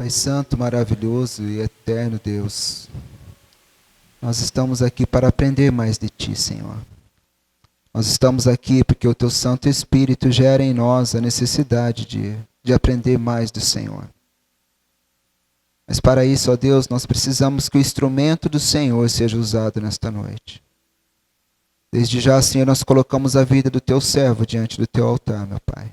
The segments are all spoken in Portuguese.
Pai Santo, maravilhoso e eterno Deus, nós estamos aqui para aprender mais de Ti, Senhor. Nós estamos aqui porque o Teu Santo Espírito gera em nós a necessidade de aprender mais do Senhor. Mas para isso, ó Deus, nós precisamos que o instrumento do Senhor seja usado nesta noite. Desde já, Senhor, nós colocamos a vida do Teu servo diante do Teu altar, meu Pai.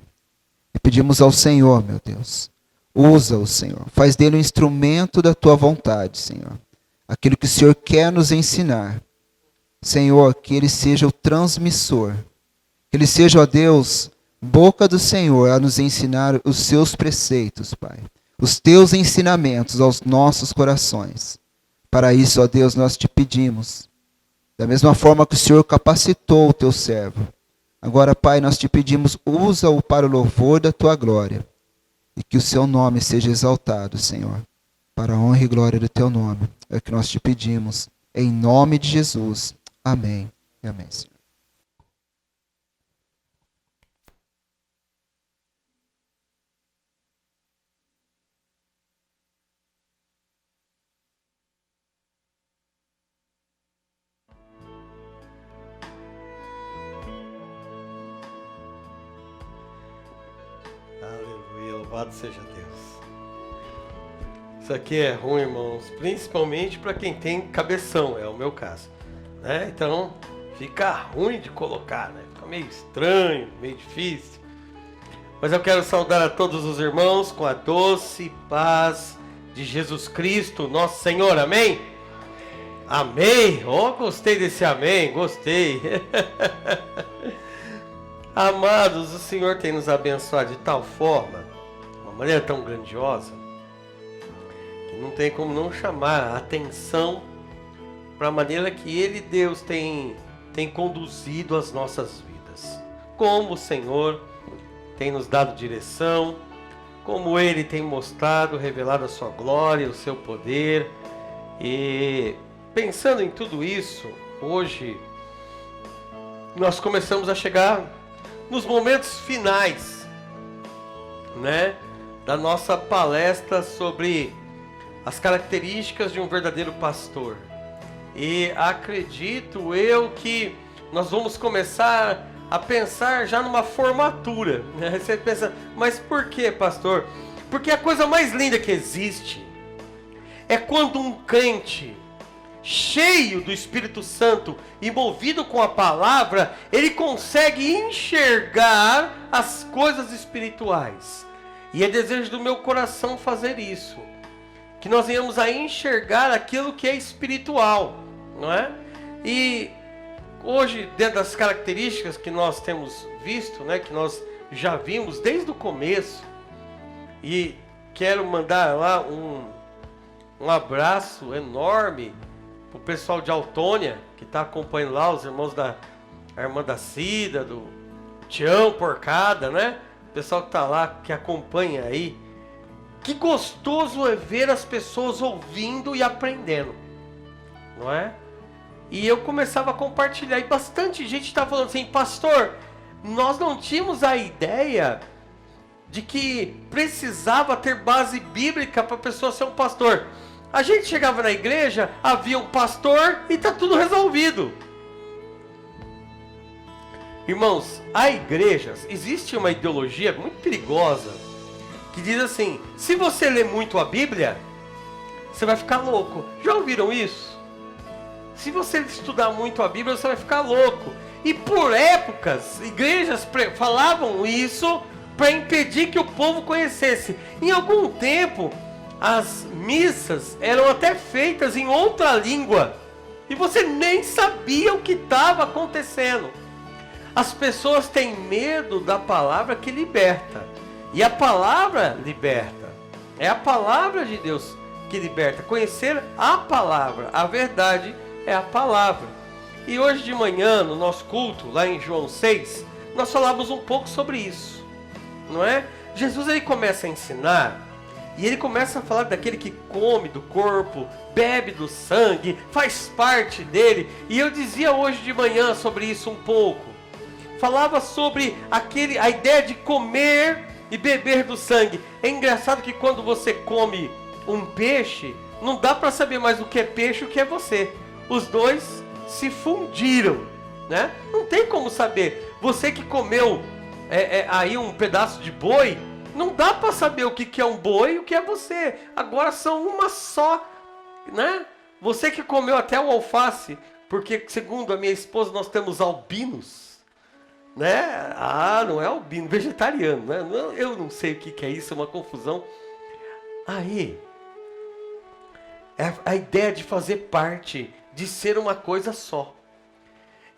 E pedimos ao Senhor, meu Deus, usa-o, Senhor. Faz dele um instrumento da Tua vontade, Senhor. Aquilo que o Senhor quer nos ensinar. Senhor, que ele seja o transmissor. Que ele seja, ó Deus, boca do Senhor a nos ensinar os Seus preceitos, Pai. Os Teus ensinamentos aos nossos corações. Para isso, ó Deus, nós te pedimos. Da mesma forma que o Senhor capacitou o Teu servo. Agora, Pai, nós te pedimos, usa-o para o louvor da Tua glória. E que o Seu nome seja exaltado, Senhor. Para a honra e glória do Teu nome. É o que nós te pedimos. Em nome de Jesus. Amém. E amém, Senhor. Aleluia, louvado seja Deus. Isso aqui é ruim, irmãos, principalmente para quem tem cabeção, é o meu caso, né? Então fica ruim de colocar, né? Fica meio estranho, meio difícil. Mas eu quero saudar a todos os irmãos com a doce paz de Jesus Cristo, nosso Senhor, amém? Amém! Oh, gostei desse amém, gostei. Amados, o Senhor tem nos abençoado de tal forma, de uma maneira tão grandiosa, que não tem como não chamar a atenção para a maneira que Ele, Deus, tem conduzido as nossas vidas. Como o Senhor tem nos dado direção, como Ele tem mostrado, revelado a sua glória, o seu poder. E pensando em tudo isso, hoje nós começamos a chegar nos momentos finais, né, da nossa palestra sobre as características de um verdadeiro pastor. E acredito eu que nós vamos começar a pensar já numa formatura, né? Você pensa, mas por que, pastor? Porque a coisa mais linda que existe é quando um crente cheio do Espírito Santo e movido com a palavra, ele consegue enxergar as coisas espirituais. E é desejo do meu coração fazer isso. Que nós venhamos a enxergar aquilo que é espiritual, não é? E hoje, dentro das características que nós temos visto, né, que nós já vimos desde o começo, e quero mandar lá um abraço enorme o pessoal de Autônia, que está acompanhando lá, os irmãos a irmã da Cida, do Tião Porcada, né? O pessoal que está lá, que acompanha aí. Que gostoso é ver as pessoas ouvindo e aprendendo, não é? E eu começava a compartilhar, e bastante gente estava falando assim, pastor, nós não tínhamos a ideia de que precisava ter base bíblica para a pessoa ser um pastor. A gente chegava na igreja, havia um pastor e está tudo resolvido. Irmãos, há igrejas, existe uma ideologia muito perigosa que diz assim, se você ler muito a Bíblia, você vai ficar louco. Já ouviram isso? Se você estudar muito a Bíblia, você vai ficar louco. E por épocas, igrejas falavam isso para impedir que o povo conhecesse. Em algum tempo, as missas eram até feitas em outra língua e você nem sabia o que estava acontecendo. As pessoas têm medo da palavra que liberta, e a palavra liberta. É a palavra de Deus que liberta. Conhecer a palavra, a verdade é a palavra. E hoje de manhã, no nosso culto, lá em João 6, nós falamos um pouco sobre isso, não é? Jesus ele começa a ensinar. E ele começa a falar daquele que come do corpo, bebe do sangue, faz parte dele. E eu dizia hoje de manhã sobre isso um pouco. Falava sobre a ideia de comer e beber do sangue. É engraçado que quando você come um peixe, não dá para saber mais o que é peixe e o que é você. Os dois se fundiram, né? Não tem como saber. Você que comeu aí um pedaço de boi, não dá para saber o que é um boi e o que é você. Agora são uma só, né? Você que comeu até o alface, porque segundo a minha esposa nós temos albinos, né? Ah, não é albino, vegetariano, né? Eu não sei o que é isso, é uma confusão. Aí, é a ideia de fazer parte, de ser uma coisa só.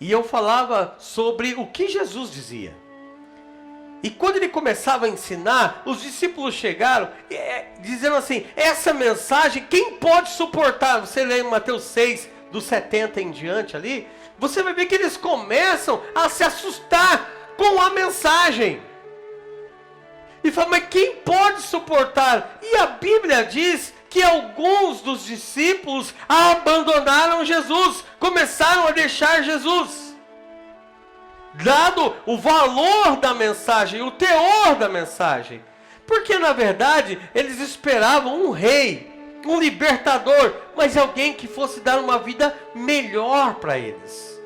E eu falava sobre o que Jesus dizia. E quando ele começava a ensinar, os discípulos chegaram dizendo assim, essa mensagem, quem pode suportar? Você lê em Mateus 6, dos 70 em diante ali, você vai ver que eles começam a se assustar com a mensagem. E fala, mas quem pode suportar? E a Bíblia diz que alguns dos discípulos abandonaram Jesus, começaram a deixar Jesus. Dado o valor da mensagem, o teor da mensagem. Porque na verdade eles esperavam um rei, um libertador, mas alguém que fosse dar uma vida melhor para eles.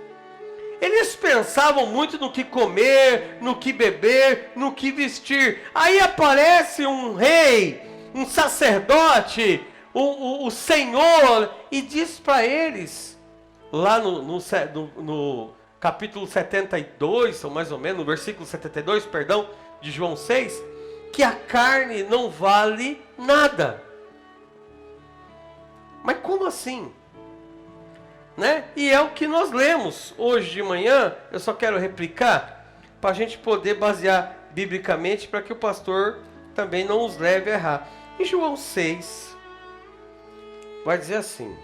Eles pensavam muito no que comer, no que beber, no que vestir. Aí aparece um rei, um sacerdote, o Senhor, e diz para eles, lá no capítulo 72, ou mais ou menos, no versículo 72, perdão, de João 6, que a carne não vale nada. Mas como assim? Né? E é o que nós lemos hoje de manhã. Eu só quero replicar para a gente poder basear biblicamente, para que o pastor também não os leve a errar. Em João 6 vai dizer assim,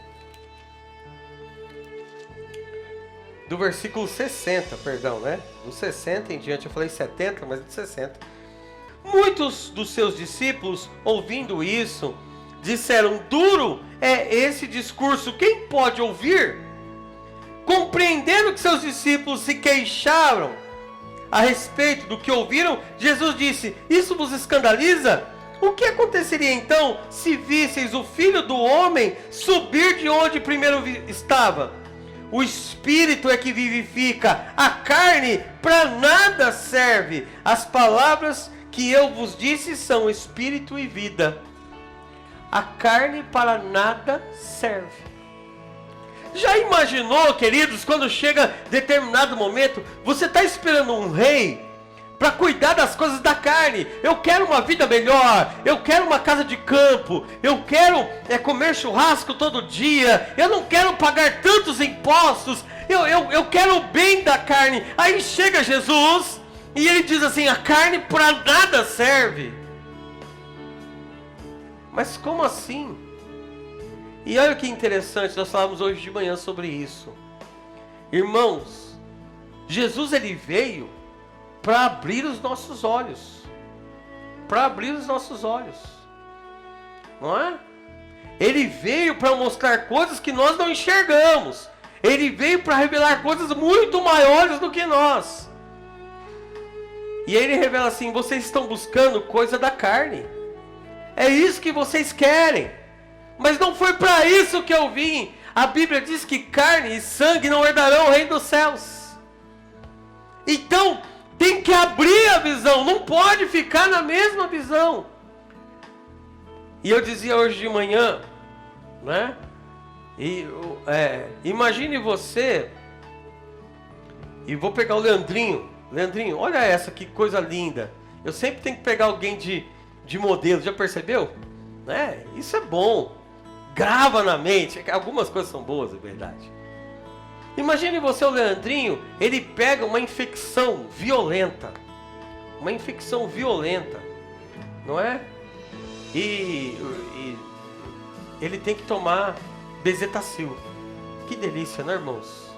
do versículo 60, perdão, né? Do 60 em diante, eu falei 70, mas de 60. Muitos dos seus discípulos, ouvindo isso, disseram, duro é esse discurso, quem pode ouvir? Compreendendo que seus discípulos se queixaram a respeito do que ouviram, Jesus disse, isso vos escandaliza? O que aconteceria então se visseis o Filho do Homem subir de onde primeiro estava? O Espírito é que vivifica, a carne para nada serve. As palavras que eu vos disse são Espírito e vida. A carne para nada serve. Já imaginou, queridos, quando chega determinado momento, você está esperando um rei para cuidar das coisas da carne. Eu quero uma vida melhor, eu quero uma casa de campo, eu quero comer churrasco todo dia, eu não quero pagar tantos impostos, eu quero o bem da carne. Aí chega Jesus e ele diz assim, a carne para nada serve. Mas como assim? E olha que interessante, nós falamos hoje de manhã sobre isso. Irmãos, Jesus ele veio para abrir os nossos olhos. Para abrir os nossos olhos. Não é? Ele veio para mostrar coisas que nós não enxergamos. Ele veio para revelar coisas muito maiores do que nós. E ele revela assim, vocês estão buscando coisa da carne. É isso que vocês querem. Mas não foi para isso que eu vim. A Bíblia diz que carne e sangue não herdarão o reino dos céus. Então, tem que abrir a visão. Não pode ficar na mesma visão. E eu dizia hoje de manhã, né? Imagine você. E vou pegar o Leandrinho. Leandrinho, olha essa, que coisa linda. Eu sempre tenho que pegar alguém de modelo. Já percebeu? Né? Isso é bom. Grava na mente. Algumas coisas são boas, é verdade. Imagine você, o Leandrinho, ele pega uma infecção violenta. Uma infecção violenta. Não é? E ele tem que tomar Bezetacil. Que delícia, né, irmãos?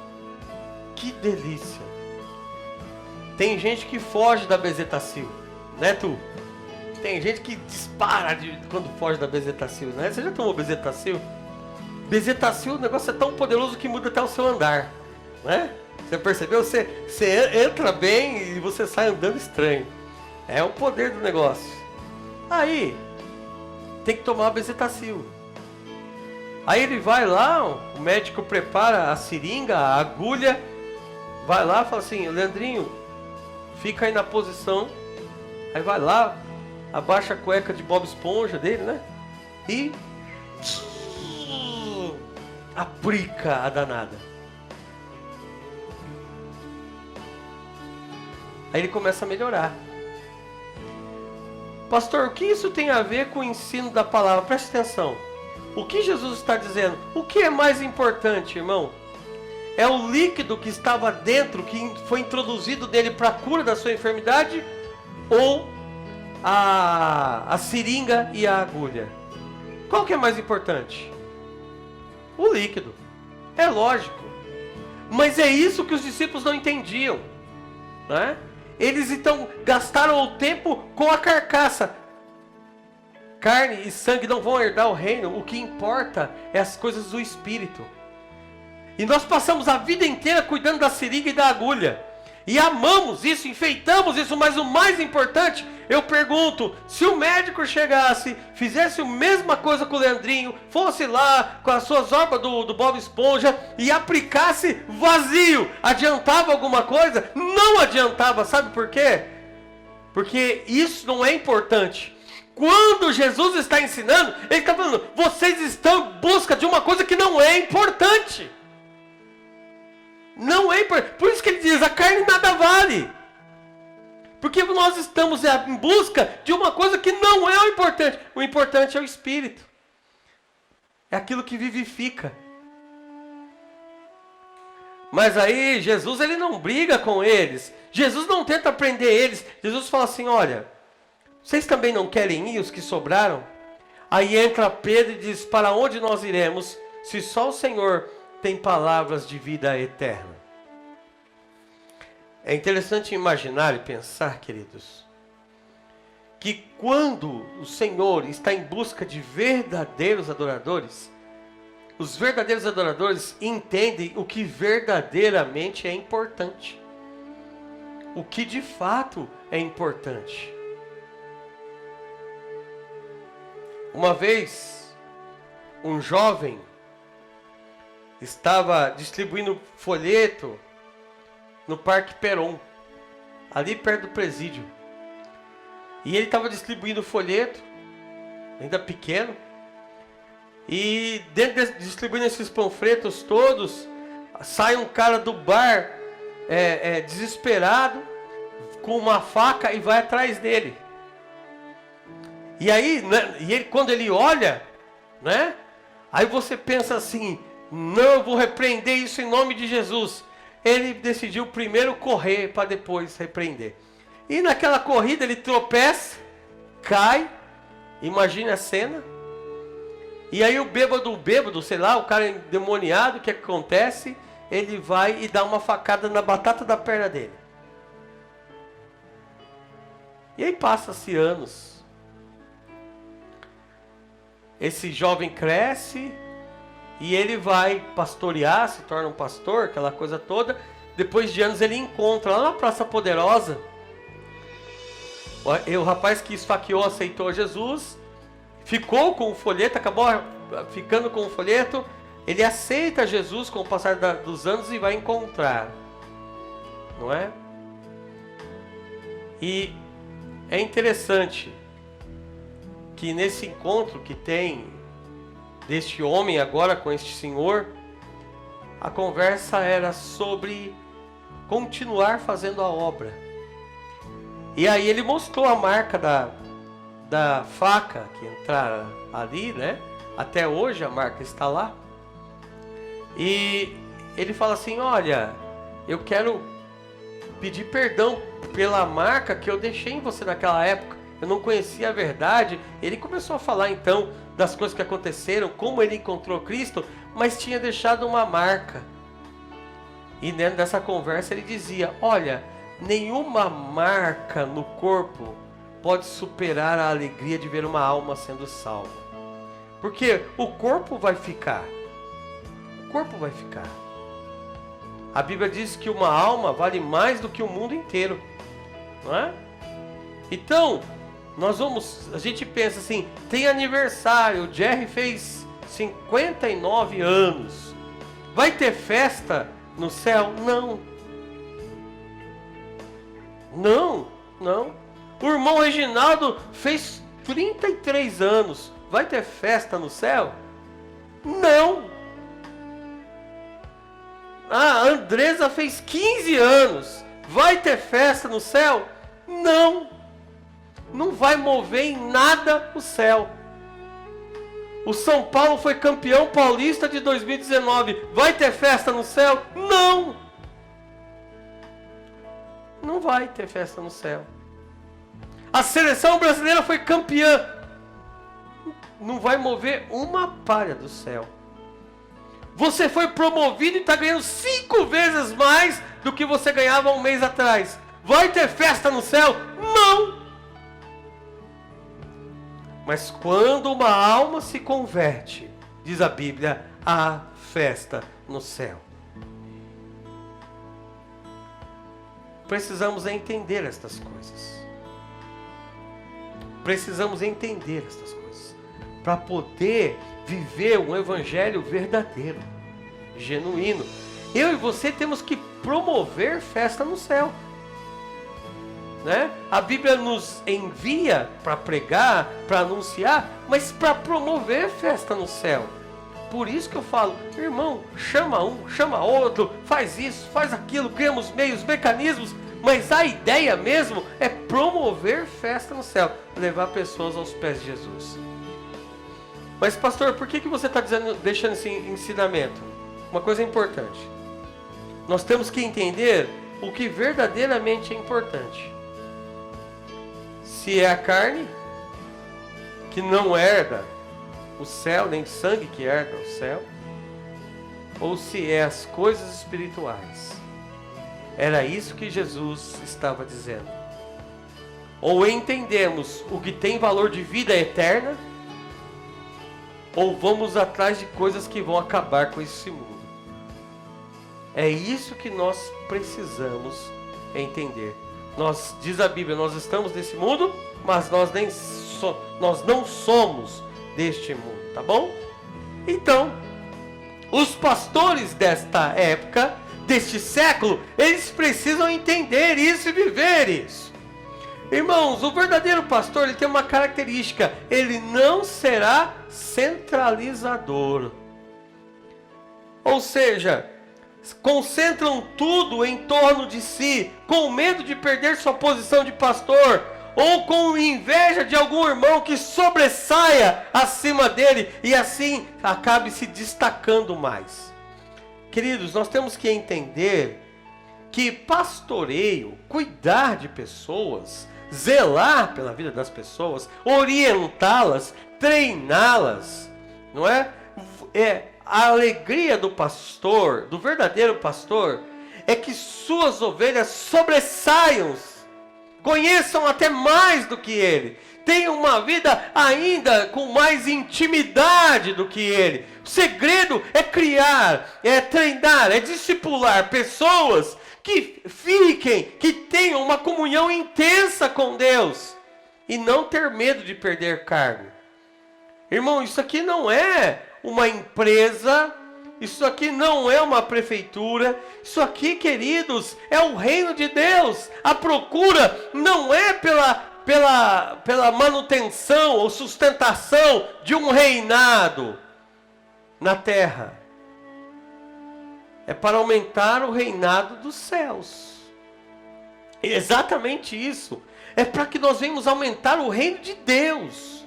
Que delícia. Tem gente que foge da Bezetacil. Né, tu? Tem gente que dispara quando foge da Bezetacil, né? Você já tomou Bezetacil? Bezetacil, o negócio é tão poderoso que muda até o seu andar, né? Você percebeu? Você entra bem e você sai andando estranho. É o poder do negócio. Aí, tem que tomar bezetacil. Aí ele vai lá, o médico prepara a seringa, a agulha, vai lá e fala assim, Leandrinho, fica aí na posição. Aí vai lá, abaixa a cueca de Bob Esponja dele, né? E aplica a danada. Aí ele começa a melhorar. Pastor, o que isso tem a ver com o ensino da palavra? Preste atenção. O que Jesus está dizendo? O que é mais importante, irmão? É o líquido que estava dentro, que foi introduzido nele para a cura da sua enfermidade? Ou a seringa e a agulha? Qual que é mais importante? O líquido. É lógico. Mas é isso que os discípulos não entendiam, né? Eles então gastaram o tempo com a carcaça. Carne e sangue não vão herdar o reino. O que importa é as coisas do Espírito. E nós passamos a vida inteira cuidando da seringa e da agulha. E amamos isso, enfeitamos isso. Mas o mais importante, eu pergunto, se o médico chegasse, fizesse a mesma coisa com o Leandrinho, fosse lá com as suas obras do Bob Esponja e aplicasse vazio, adiantava alguma coisa? Não adiantava, sabe por quê? Porque isso não é importante. Quando Jesus está ensinando, Ele está falando, vocês estão em busca de uma coisa que não é importante. Não é importante. Por isso que Ele diz, a carne nada vale. Porque nós estamos em busca de uma coisa que não é o importante. O importante é o Espírito. É aquilo que vivifica. Mas aí Jesus, ele não briga com eles. Jesus não tenta prender eles. Jesus fala assim, olha, vocês também não querem ir, os que sobraram? Aí entra Pedro e diz, para onde nós iremos, se só o Senhor tem palavras de vida eterna? É interessante imaginar e pensar, queridos, que quando o Senhor está em busca de verdadeiros adoradores, os verdadeiros adoradores entendem o que verdadeiramente é importante. O que de fato é importante. Uma vez, um jovem estava distribuindo folheto no Parque Peron, ali perto do presídio. E ele estava distribuindo folheto, ainda pequeno, e distribuindo esses panfletos todos, sai um cara do bar, desesperado, com uma faca e vai atrás dele. E aí, né, quando ele olha, né, aí você pensa assim, não, eu vou repreender isso em nome de Jesus. Ele decidiu primeiro correr para depois repreender. E naquela corrida ele tropeça, cai, imagine a cena. E aí o bêbado, sei lá, o cara endemoniado, o que acontece? Ele vai e dá uma facada na batata da perna dele. E aí passa-se anos. Esse jovem cresce e ele vai pastorear, se torna um pastor, aquela coisa toda. Depois de anos ele encontra lá na Praça Poderosa o rapaz que esfaqueou, aceitou Jesus, ficou com o folheto, acabou ficando com o folheto. Ele aceita Jesus com o passar dos anos e vai encontrar, não é? E é interessante que nesse encontro que tem deste homem agora com este senhor, a conversa era sobre continuar fazendo a obra. E aí ele mostrou a marca da faca que entrara ali, né? Até hoje a marca está lá. E ele fala assim, olha, eu quero pedir perdão pela marca que eu deixei em você naquela época. Eu não conhecia a verdade. Ele começou a falar então das coisas que aconteceram, como ele encontrou Cristo, mas tinha deixado uma marca. E dentro dessa conversa ele dizia, olha, nenhuma marca no corpo pode superar a alegria de ver uma alma sendo salva. Porque o corpo vai ficar. O corpo vai ficar. A Bíblia diz que uma alma vale mais do que o mundo inteiro. Não é? Então, a gente pensa assim, tem aniversário, o Jerry fez 59 anos. Vai ter festa no céu? Não. Não. O irmão Reginaldo fez 33 anos. Vai ter festa no céu? Não. A Andresa fez 15 anos. Vai ter festa no céu? Não. Não vai mover em nada o céu. O São Paulo foi campeão paulista de 2019. Vai ter festa no céu? Não. Não vai ter festa no céu. A seleção brasileira foi campeã. Não vai mover uma palha do céu. Você foi promovido e está ganhando 5 vezes mais do que você ganhava um mês atrás. Vai ter festa no céu? Não. Mas quando uma alma se converte, diz a Bíblia, há festa no céu. Precisamos entender estas coisas. Precisamos entender estas coisas. Para poder viver um evangelho verdadeiro, genuíno. Eu e você temos que promover festa no céu. Né? A Bíblia nos envia para pregar, para anunciar, mas para promover festa no céu. Por isso que eu falo, irmão, chama um, chama outro, faz isso, faz aquilo, criamos meios, mecanismos, mas a ideia mesmo é promover festa no céu, levar pessoas aos pés de Jesus. Mas pastor, por que você está deixando esse ensinamento? Uma coisa importante. Nós temos que entender o que verdadeiramente é importante. Se é a carne, que não herda o céu, nem sangue que herda o céu, ou se é as coisas espirituais. Era isso que Jesus estava dizendo. Ou entendemos o que tem valor de vida eterna, ou vamos atrás de coisas que vão acabar com esse mundo. É isso que nós precisamos entender. Diz a Bíblia, nós estamos nesse mundo, mas nós não somos deste mundo, tá bom? Então, os pastores desta época, deste século, eles precisam entender isso e viver isso. Irmãos, o verdadeiro pastor, ele tem uma característica, ele não será centralizador. Ou seja, concentram tudo em torno de si, com medo de perder sua posição de pastor, ou com inveja de algum irmão que sobressaia acima dele e assim acabe se destacando mais. Queridos, nós temos que entender que pastoreio, cuidar de pessoas, zelar pela vida das pessoas, orientá-las, treiná-las, não é? A alegria do pastor, do verdadeiro pastor, é que suas ovelhas sobressaiam, conheçam até mais do que ele, tenham uma vida ainda com mais intimidade do que ele. O segredo é criar, é treinar, é discipular pessoas que que tenham uma comunhão intensa com Deus e não ter medo de perder cargo. Irmão, isso aqui não é uma empresa, isso aqui não é uma prefeitura, isso aqui, queridos, é o reino de Deus. A procura não é pela manutenção ou sustentação de um reinado na terra. É para aumentar o reinado dos céus. Exatamente isso. É para que nós venhamos aumentar o reino de Deus.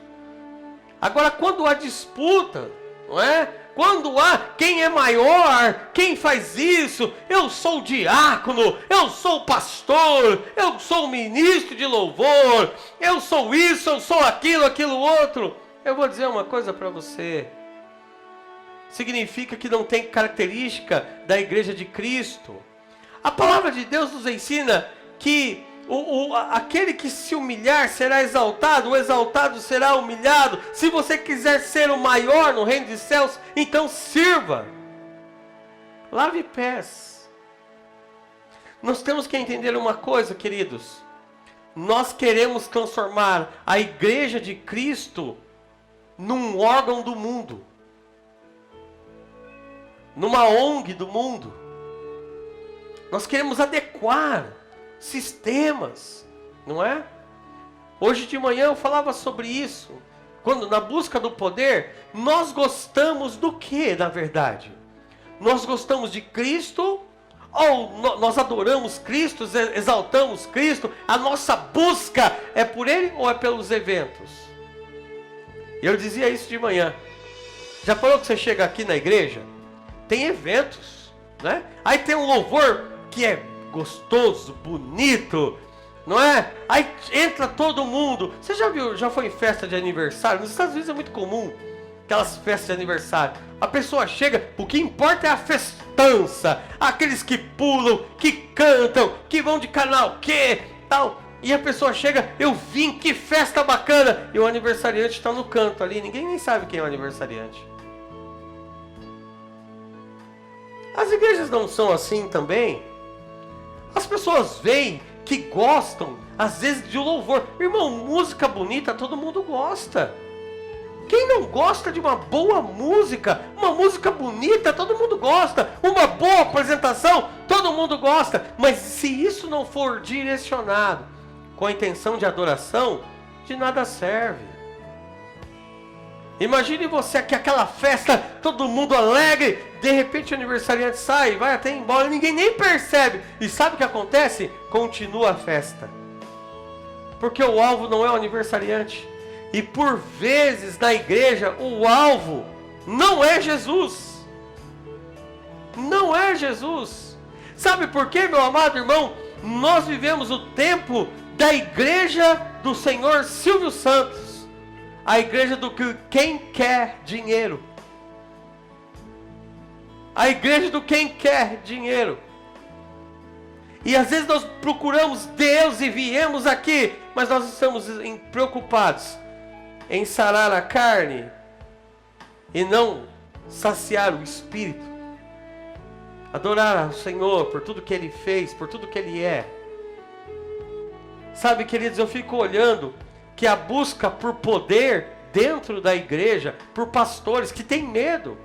Agora, quando há disputa, não é? Quando há quem é maior, quem faz isso, eu sou diácono, eu sou pastor, eu sou ministro de louvor, eu sou isso, eu sou aquilo outro. Eu vou dizer uma coisa para você. Significa que não tem característica da igreja de Cristo. A palavra de Deus nos ensina que aquele que se humilhar será exaltado, o exaltado será humilhado. Se você quiser ser o maior no reino dos céus, então sirva. Lave pés. Nós temos que entender uma coisa, queridos. nós queremos transformar a igreja de Cristo num órgão do mundo, numa ONG do mundo. Nós queremos adequar sistemas, não é? Hoje de manhã eu falava sobre isso. Quando na busca do poder, nós gostamos do que, na verdade? Nós gostamos de Cristo, ou nós adoramos Cristo, exaltamos Cristo? A nossa busca é por Ele ou é pelos eventos? Eu dizia isso de manhã. Já falou que você chega aqui na igreja? Tem eventos, né? Aí tem um louvor que é gostoso, bonito, não é? Aí entra todo mundo. Você já viu, já foi em festa de aniversário? Nos Estados Unidos é muito comum aquelas festas de aniversário. A pessoa chega, o que importa é a festança. Aqueles que pulam, que cantam, que vão de karaokê, tal. E a pessoa chega, eu vim, que festa bacana. E o aniversariante está no canto ali, ninguém nem sabe quem é o aniversariante. As igrejas não são assim também? As pessoas veem que gostam, às vezes, de louvor. Irmão, música bonita, todo mundo gosta. Quem não gosta de uma boa música? Uma música bonita, todo mundo gosta. Uma boa apresentação, todo mundo gosta. Mas se isso não for direcionado com a intenção de adoração, de nada serve. Imagine você que aquela festa, todo mundo alegre, de repente o aniversariante sai, vai até embora, ninguém nem percebe. E sabe o que acontece? Continua a festa. Porque o alvo não é o aniversariante. E por vezes na igreja, o alvo não é Jesus. Não é Jesus. Sabe por quê, meu amado irmão? Nós vivemos o tempo da igreja do Senhor Silvio Santos. A igreja do que quem quer dinheiro. A igreja do quem quer dinheiro. E às vezes nós procuramos Deus e viemos aqui, mas nós estamos preocupados em sarar a carne e não saciar o espírito. Adorar o Senhor por tudo que Ele fez, por tudo que Ele é. Sabe, queridos, eu fico olhando que a busca por poder dentro da igreja, por pastores que têm medo.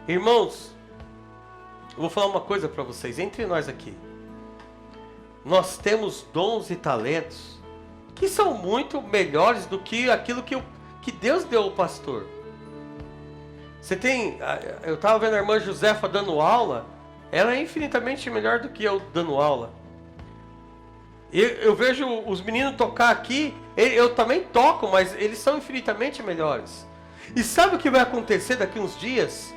Irmãos, eu vou falar uma coisa para vocês, entre nós aqui. Nós temos dons e talentos que são muito melhores do que aquilo que Deus deu ao pastor. Você tem, eu estava vendo a irmã Josefa dando aula, ela é infinitamente melhor do que eu dando aula. Eu vejo os meninos tocar aqui, eu também toco, mas eles são infinitamente melhores. E sabe o que vai acontecer daqui uns dias?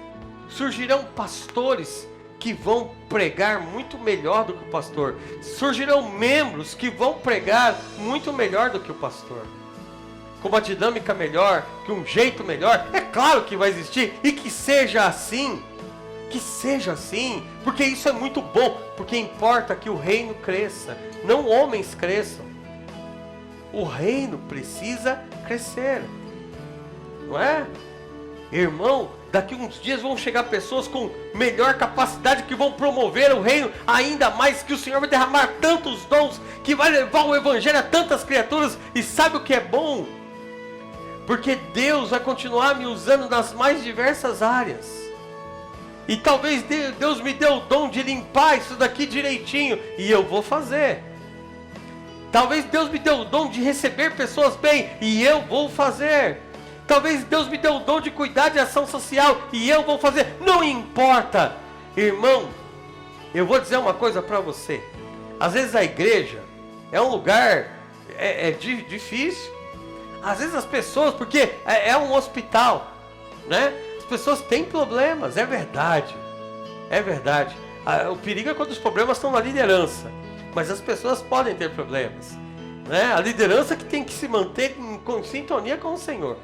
Surgirão pastores que vão pregar muito melhor do que o pastor. Surgirão membros que vão pregar muito melhor do que o pastor. Com uma dinâmica melhor, com um jeito melhor. É claro que vai existir e que seja assim. Que seja assim, porque isso é muito bom, porque importa que o reino cresça, não homens cresçam. O reino precisa crescer, não é? Irmão, daqui uns dias vão chegar pessoas com melhor capacidade que vão promover o reino ainda mais, que o Senhor vai derramar tantos dons, que vai levar o evangelho a tantas criaturas. E sabe o que é bom? Porque Deus vai continuar me usando nas mais diversas áreas. E talvez Deus me dê o dom de limpar isso daqui direitinho, e eu vou fazer. Talvez Deus me dê o dom de receber pessoas bem, e eu vou fazer. Talvez Deus me dê o dom de cuidar de ação social, e eu vou fazer. Não importa. Irmão, eu vou dizer uma coisa para você. Às vezes a igreja é um lugar difícil. Às vezes as pessoas, porque é um hospital, né? As pessoas têm problemas, é verdade. É verdade. O perigo é quando os problemas estão na liderança. Mas as pessoas podem ter problemas, né? A liderança que tem que se manter em sintonia com o Senhor.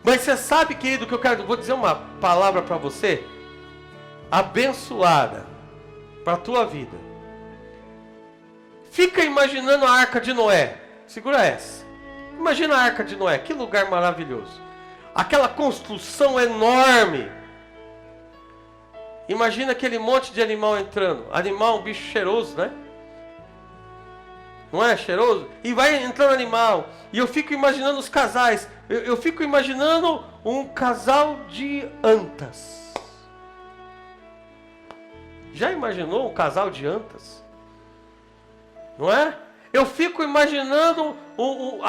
Mas você sabe, querido, que vou dizer uma palavra para você, abençoada, para a tua vida. Fica imaginando a Arca de Noé. Segura essa. Imagina a Arca de Noé, que lugar maravilhoso. Aquela construção enorme. Imagina aquele monte de animal entrando. Animal, um bicho cheiroso, né? não é cheiroso? E vai entrando animal. E eu fico imaginando os casais. Eu fico imaginando um casal de antas. Já imaginou um casal de antas? Não é? Eu fico imaginando o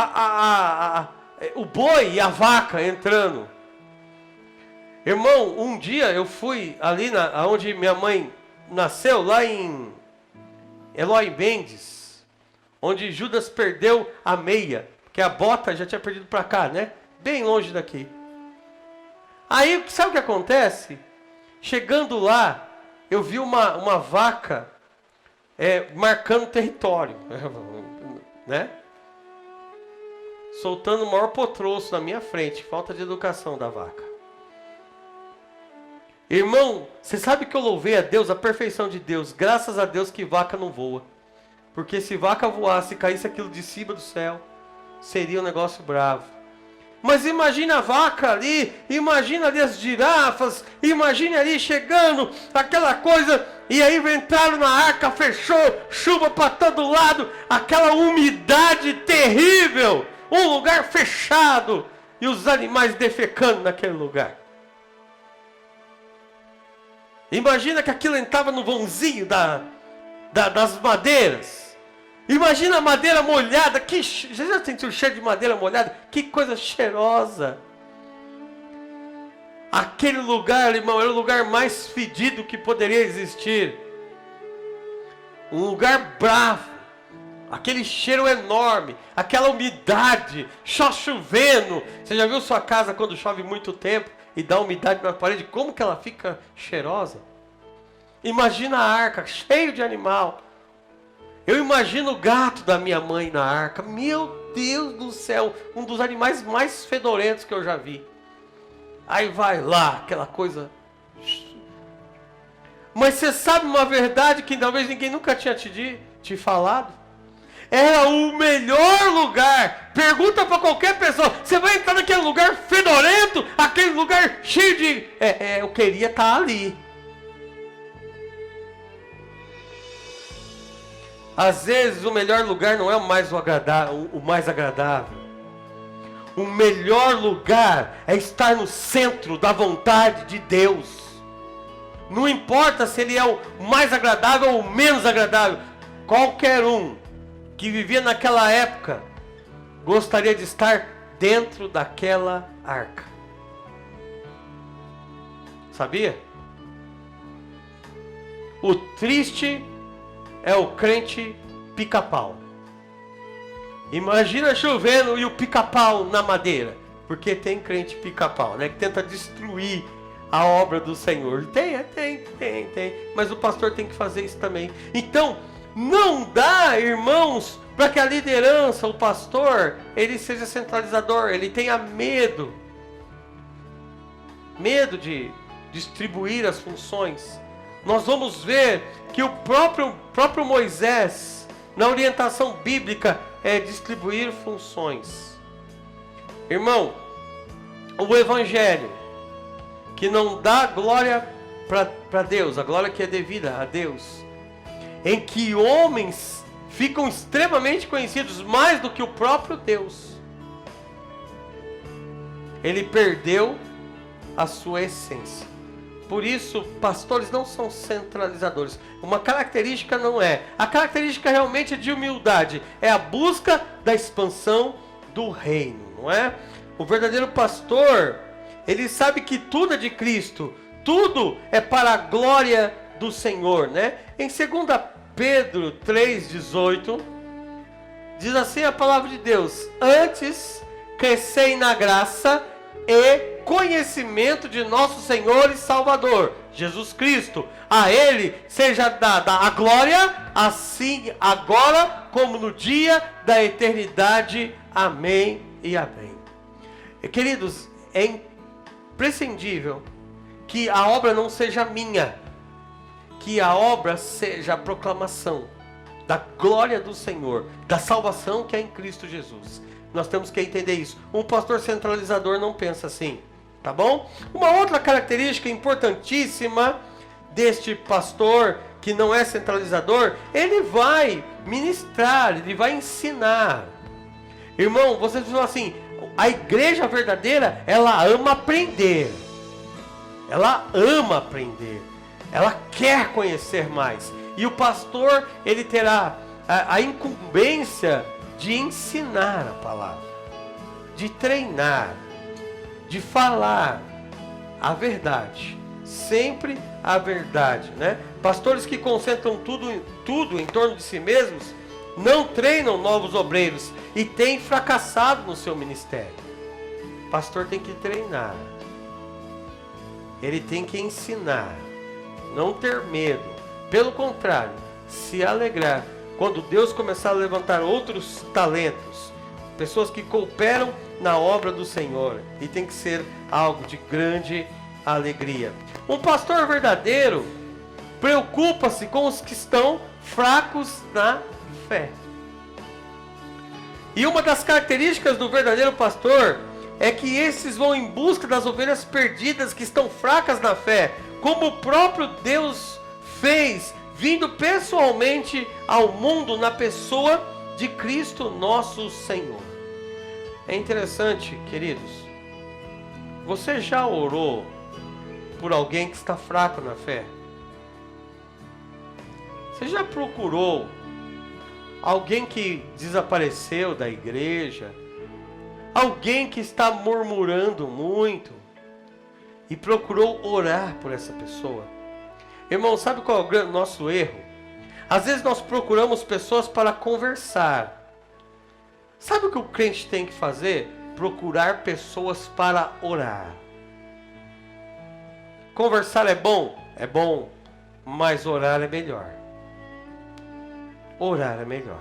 boi e a vaca entrando. Irmão, um dia eu fui ali onde minha mãe nasceu, lá em Eloy Mendes, onde Judas perdeu a meia, porque a bota já tinha perdido para cá, né? Bem longe daqui. Aí, sabe o que acontece? Chegando lá, eu vi uma vaca marcando território, né? Soltando o maior potroço na minha frente. Falta de educação da vaca. Irmão, você sabe que eu louvei a Deus, a perfeição de Deus. Graças a Deus que vaca não voa. Porque se vaca voasse e caísse aquilo de cima do céu, seria um negócio bravo. Mas imagina a vaca ali, imagina ali as girafas, imagine ali chegando, aquela coisa, e aí entraram na arca, fechou, chuva para todo lado, aquela umidade terrível, um lugar fechado, e os animais defecando naquele lugar. Imagina que aquilo entrava no vãozinho das madeiras. Imagina a madeira molhada. Você já sentiu o cheiro de madeira molhada? Que coisa cheirosa. Aquele lugar, irmão, era o lugar mais fedido que poderia existir. Um lugar bravo. Aquele cheiro enorme. Aquela umidade. Só chovendo. Você já viu sua casa quando chove muito tempo e dá umidade na parede? Como que ela fica cheirosa? Imagina a arca, cheio de animal. Eu imagino o gato da minha mãe na arca. Meu Deus do céu, um dos animais mais fedorentos que eu já vi. Aí vai lá, aquela coisa. Mas você sabe uma verdade que talvez ninguém nunca tinha te falado? Era o melhor lugar. Pergunta para qualquer pessoa. Você vai entrar naquele lugar fedorento, aquele lugar cheio de... eu queria estar ali. Às vezes o melhor lugar não é o mais agradável. O melhor lugar é estar no centro da vontade de Deus. Não importa se ele é o mais agradável ou o menos agradável. Qualquer um que vivia naquela época gostaria de estar dentro daquela arca. Sabia? O triste é o crente pica-pau. Imagina chovendo e o pica-pau na madeira. Porque tem crente pica-pau, né? Que tenta destruir a obra do Senhor. Tem. Mas o pastor tem que fazer isso também. Então, não dá, irmãos, para que a liderança, o pastor, ele seja centralizador. Ele tenha medo. Medo de distribuir as funções. Nós vamos ver que o próprio Moisés, na orientação bíblica, é distribuir funções. Irmão, o evangelho que não dá glória para Deus, a glória que é devida a Deus, em que homens ficam extremamente conhecidos mais do que o próprio Deus, ele perdeu a sua essência. Por isso, pastores não são centralizadores. Uma característica não é. A característica realmente é de humildade. É a busca da expansão do reino, não é? O verdadeiro pastor, ele sabe que tudo é de Cristo. Tudo é para a glória do Senhor, né? Em 2 Pedro 3,18, diz assim a palavra de Deus: antes, crescei na graça e conhecimento de nosso Senhor e Salvador, Jesus Cristo. A Ele seja dada a glória, assim agora como no dia da eternidade. Amém e amém. E, queridos, é imprescindível que a obra não seja minha, que a obra seja a proclamação da glória do Senhor, da salvação que é em Cristo Jesus. Nós temos que entender isso. Um pastor centralizador não pensa assim. Tá bom? Uma outra característica importantíssima deste pastor que não é centralizador, ele vai ministrar, ele vai ensinar. Irmão, vocês falam assim, a igreja verdadeira, ela ama aprender. Ela ama aprender. Ela quer conhecer mais. E o pastor, ele terá a incumbência de ensinar a palavra, de treinar, de falar a verdade. Sempre a verdade, né? Pastores que concentram tudo em torno de si mesmos não treinam novos obreiros e têm fracassado no seu ministério. O pastor tem que treinar. Ele tem que ensinar, não ter medo. Pelo contrário, se alegrar quando Deus começar a levantar outros talentos, pessoas que cooperam na obra do Senhor, e tem que ser algo de grande alegria. Um pastor verdadeiro preocupa-se com os que estão fracos na fé. E uma das características do verdadeiro pastor é que esses vão em busca das ovelhas perdidas que estão fracas na fé, como o próprio Deus fez, vindo pessoalmente ao mundo na pessoa de Cristo nosso Senhor. É interessante, queridos, você já orou por alguém que está fraco na fé? Você já procurou alguém que desapareceu da igreja? Alguém que está murmurando muito e procurou orar por essa pessoa? Irmão, sabe qual é o nosso erro? Às vezes nós procuramos pessoas para conversar. Sabe o que o crente tem que fazer? Procurar pessoas para orar. Conversar é bom? É bom, mas orar é melhor. Orar é melhor.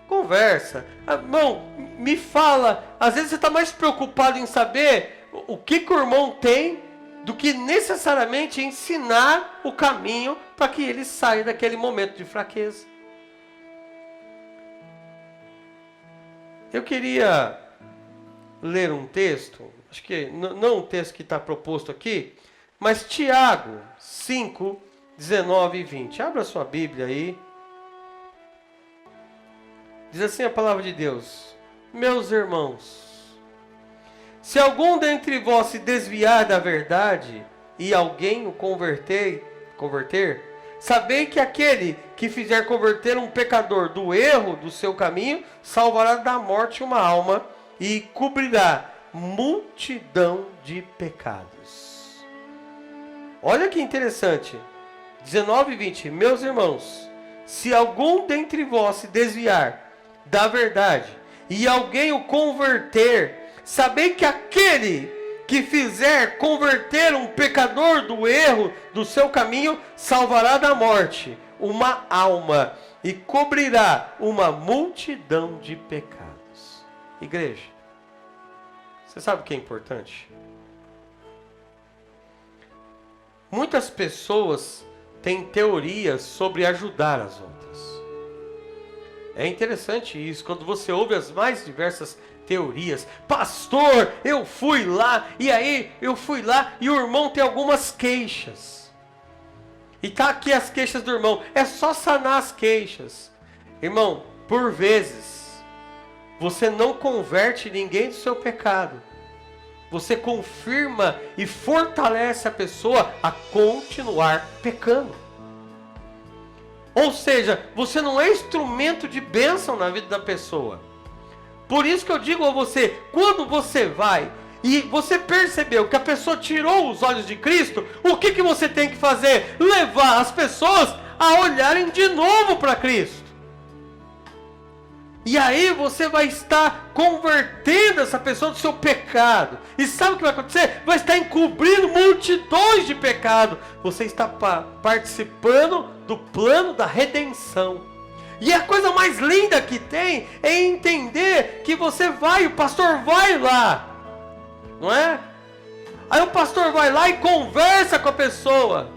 Conversa. Irmão, me fala. Às vezes você está mais preocupado em saber o que o irmão tem do que necessariamente ensinar o caminho para que ele saia daquele momento de fraqueza. Eu queria ler um texto, acho que não um texto que está proposto aqui, mas Tiago 5, 19 e 20. Abra sua Bíblia aí. Diz assim a palavra de Deus: meus irmãos, se algum dentre vós se desviar da verdade e alguém o converter, sabei que aquele que fizer converter um pecador do erro do seu caminho, salvará da morte uma alma e cobrirá multidão de pecados. Olha que interessante. 19 e 20. Meus irmãos, se algum dentre vós se desviar da verdade e alguém o converter, sabei que aquele que fizer converter um pecador do erro do seu caminho, salvará da morte uma alma e cobrirá uma multidão de pecados. Igreja, você sabe o que é importante? Muitas pessoas têm teorias sobre ajudar as outras. É interessante isso, quando você ouve as mais diversas teorias. Pastor, eu fui lá, e aí eu fui lá, e o irmão tem algumas queixas. E tá aqui as queixas do irmão. É só sanar as queixas. Irmão, por vezes, você não converte ninguém do seu pecado. Você confirma e fortalece a pessoa a continuar pecando. Ou seja, você não é instrumento de bênção na vida da pessoa. Por isso que eu digo a você, quando você vai e você percebeu que a pessoa tirou os olhos de Cristo, o que você tem que fazer? Levar as pessoas a olharem de novo para Cristo. E aí você vai estar convertendo essa pessoa do seu pecado. E sabe o que vai acontecer? Vai estar encobrindo multidões de pecado. Você está participando do plano da redenção. E a coisa mais linda que tem é entender que você vai, o pastor vai lá. Não é? Aí o pastor vai lá e conversa com a pessoa.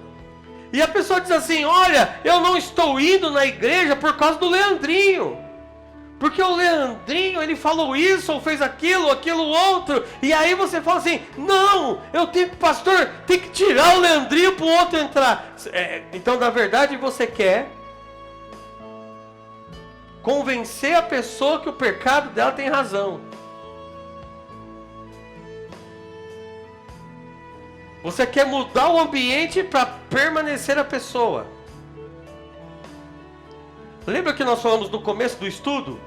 E a pessoa diz assim: olha, eu não estou indo na igreja por causa do Leandrinho. porque o Leandrinho, ele falou isso, ou fez aquilo outro, e aí você fala assim, não, pastor, tem que tirar o Leandrinho para o outro entrar. Então, na verdade, você quer convencer a pessoa que o pecado dela tem razão. Você quer mudar o ambiente para permanecer a pessoa. Lembra que nós falamos no começo do estudo?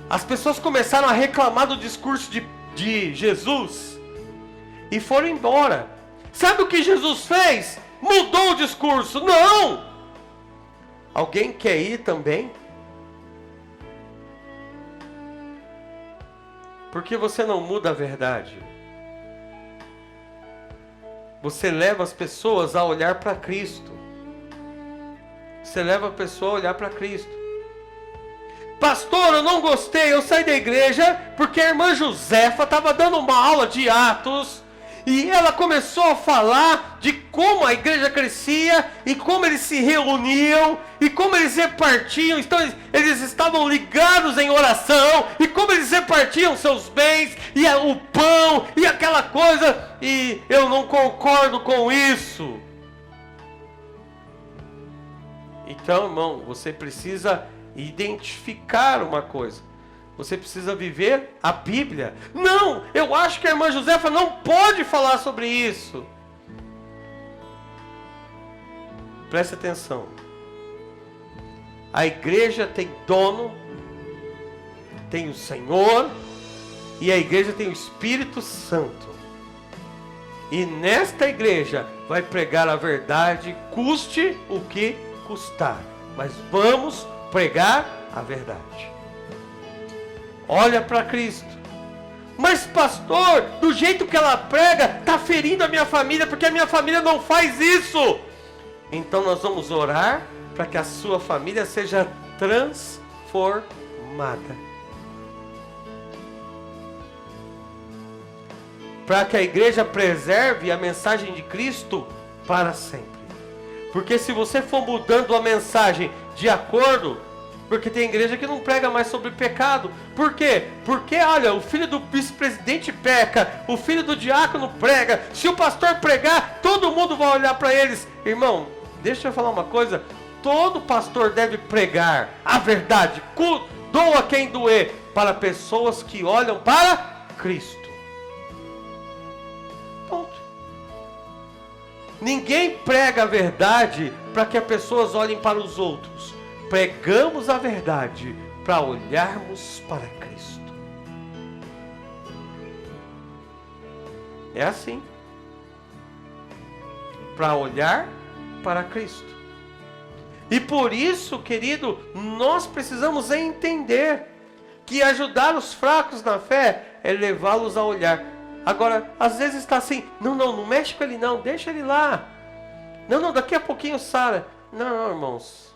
As pessoas começaram a reclamar do discurso de Jesus e foram embora. Sabe o que Jesus fez? Mudou o discurso. Não! Alguém quer ir também? Por que você não muda a verdade? Você leva as pessoas a olhar para Cristo. Você leva a pessoa a olhar para Cristo. Pastor, eu não gostei, eu saí da igreja porque a irmã Josefa estava dando uma aula de Atos e ela começou a falar de como a igreja crescia e como eles se reuniam e como eles repartiam, então eles estavam ligados em oração e como eles repartiam seus bens e o pão e aquela coisa, e eu não concordo com isso. Então, irmão, você precisa identificar uma coisa. Você precisa viver a Bíblia. Não, eu acho que a irmã Josefa não pode falar sobre isso. Preste atenção. A igreja tem dono, tem o Senhor, e a igreja tem o Espírito Santo. E nesta igreja vai pregar a verdade, custe o que custar. Mas vamos pregar a verdade. Olha para Cristo. Mas pastor, do jeito que ela prega, está ferindo a minha família, porque a minha família não faz isso. Então nós vamos orar para que a sua família seja transformada. Para que a igreja preserve a mensagem de Cristo para sempre. Porque se você for mudando a mensagem de acordo, porque tem igreja que não prega mais sobre pecado. Por quê? Porque, olha, o filho do vice-presidente peca, o filho do diácono prega. Se o pastor pregar, todo mundo vai olhar para eles. Irmão, deixa eu falar uma coisa. Todo pastor deve pregar a verdade, doa quem doer, para pessoas que olham para Cristo. Ponto. Ninguém prega a verdade para que as pessoas olhem para os outros. Pregamos a verdade para olharmos para Cristo. É assim. Para olhar para Cristo. E por isso, querido, nós precisamos entender que ajudar os fracos na fé é levá-los a olhar. Agora, às vezes está assim, não mexe com ele não, deixa ele lá. Não, daqui a pouquinho sara. Não, irmãos.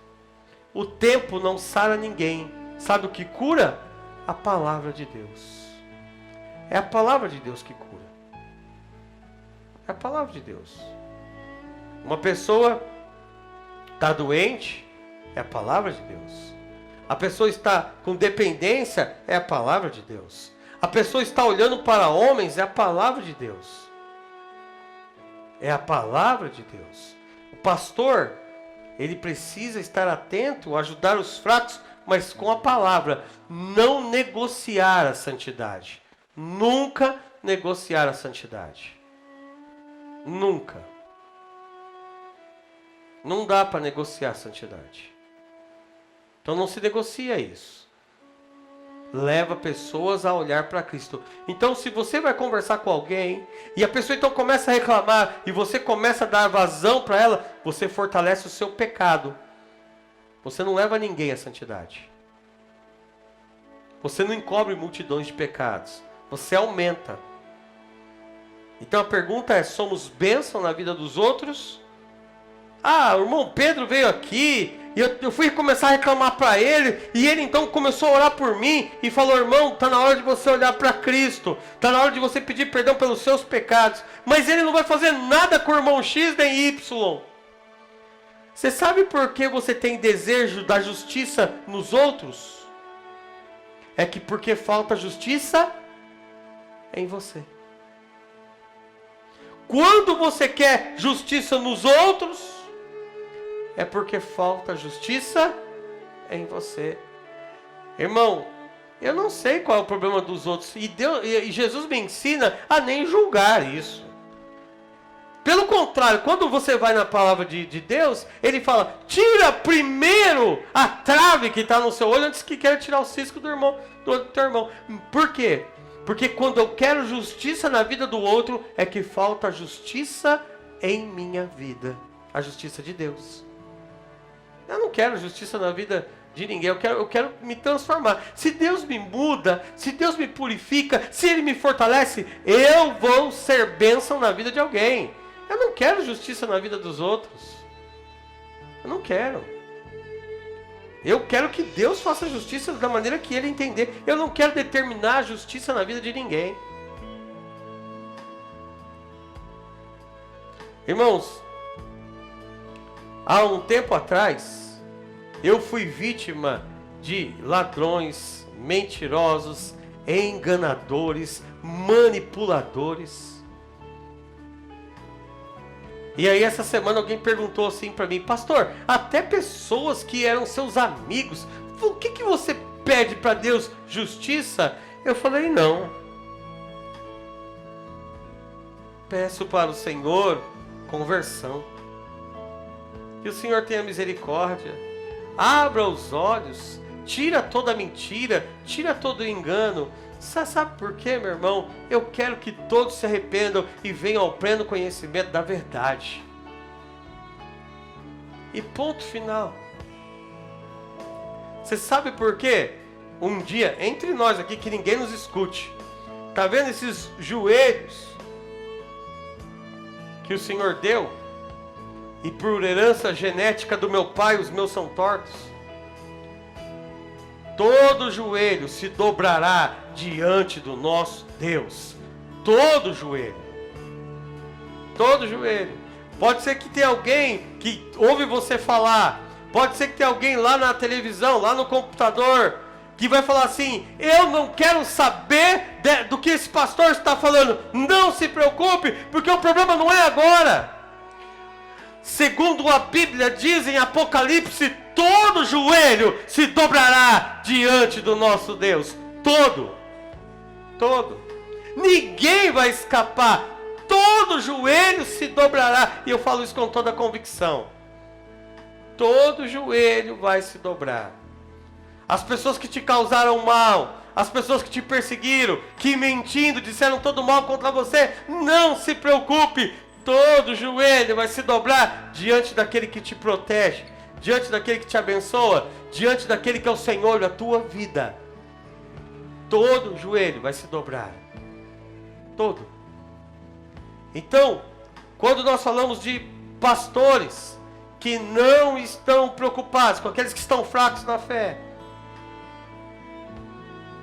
O tempo não sara ninguém. Sabe o que cura? A palavra de Deus. É a palavra de Deus que cura. É a palavra de Deus. Uma pessoa está doente, é a palavra de Deus. A pessoa está com dependência, é a palavra de Deus. A pessoa está olhando para homens, é a palavra de Deus. É a palavra de Deus. O pastor, ele precisa estar atento, ajudar os fracos, mas com a palavra. Não negociar a santidade. Nunca negociar a santidade. Nunca. Não dá para negociar a santidade. Então não se negocia isso. Leva pessoas a olhar para Cristo. Então se você vai conversar com alguém e a pessoa então começa a reclamar e você começa a dar vazão para ela, você fortalece o seu pecado. Você não leva ninguém à santidade. Você não encobre multidões de pecados. Você aumenta. Então a pergunta é, somos bênção na vida dos outros? Ah, o irmão Pedro veio aqui e eu fui começar a reclamar para ele e ele então começou a orar por mim e falou, irmão, está na hora de você olhar para Cristo, está na hora de você pedir perdão pelos seus pecados, mas ele não vai fazer nada com o irmão X nem Y. Você sabe por que você tem desejo da justiça nos outros? é que porque falta justiça em você. Quando você quer justiça nos outros, é porque falta justiça em você. Irmão, eu não sei qual é o problema dos outros. E Jesus me ensina a nem julgar isso. Pelo contrário, quando você vai na palavra de Deus, ele fala, tira primeiro a trave que está no seu olho antes que queira tirar o cisco do olho do teu irmão. Por quê? Porque quando eu quero justiça na vida do outro, é que falta justiça em minha vida. A justiça de Deus. Eu não quero justiça na vida de ninguém, eu quero me transformar. Se Deus me muda, se Deus me purifica, se Ele me fortalece, eu vou ser bênção na vida de alguém. Eu não quero justiça na vida dos outros. Eu não quero. Eu quero que Deus faça justiça da maneira que Ele entender. Eu não quero determinar a justiça na vida de ninguém. Irmãos, há um tempo atrás, eu fui vítima de ladrões, mentirosos, enganadores, manipuladores. E aí essa semana alguém perguntou assim para mim, pastor, até pessoas que eram seus amigos, o que você pede para Deus? Justiça? Eu falei, não. Peço para o Senhor conversão. Que o Senhor tenha misericórdia. Abra os olhos, tira toda a mentira, tira todo o engano. Sabe por quê, meu irmão? Eu quero que todos se arrependam e venham ao pleno conhecimento da verdade. E ponto final. Você sabe por quê? Um dia, entre nós aqui, que ninguém nos escute. Tá vendo esses joelhos que o Senhor deu? E por herança genética do meu pai, os meus são tortos. Todo joelho se dobrará diante do nosso Deus. Todo joelho. Todo joelho. Pode ser que tenha alguém que ouve você falar. Pode ser que tenha alguém lá na televisão, lá no computador, que vai falar assim, eu não quero saber do que esse pastor está falando. Não se preocupe, porque o problema não é agora. Segundo a Bíblia diz em Apocalipse, todo joelho se dobrará diante do nosso Deus. Todo. Ninguém vai escapar. Todo joelho se dobrará. E eu falo isso com toda a convicção. Todo joelho vai se dobrar. As pessoas que te causaram mal, as pessoas que te perseguiram, que mentindo disseram todo mal contra você, não se preocupe. Todo joelho vai se dobrar diante daquele que te protege, diante daquele que te abençoa, diante daquele que é o Senhor da tua vida. Todo joelho vai se dobrar. Todo. Então, quando nós falamos de pastores que não estão preocupados com aqueles que estão fracos na fé,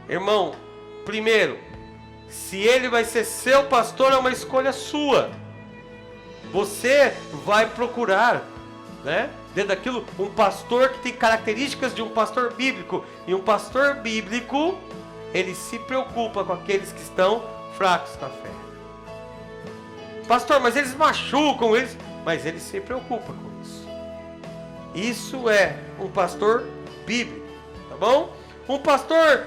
irmão, primeiro, se ele vai ser seu pastor, é uma escolha sua. Você vai procurar, né, dentro daquilo, um pastor que tem características de um pastor bíblico. E um pastor bíblico, ele se preocupa com aqueles que estão fracos na fé. Pastor, mas eles machucam, mas ele se preocupa com isso. Isso é um pastor bíblico, tá bom? Um pastor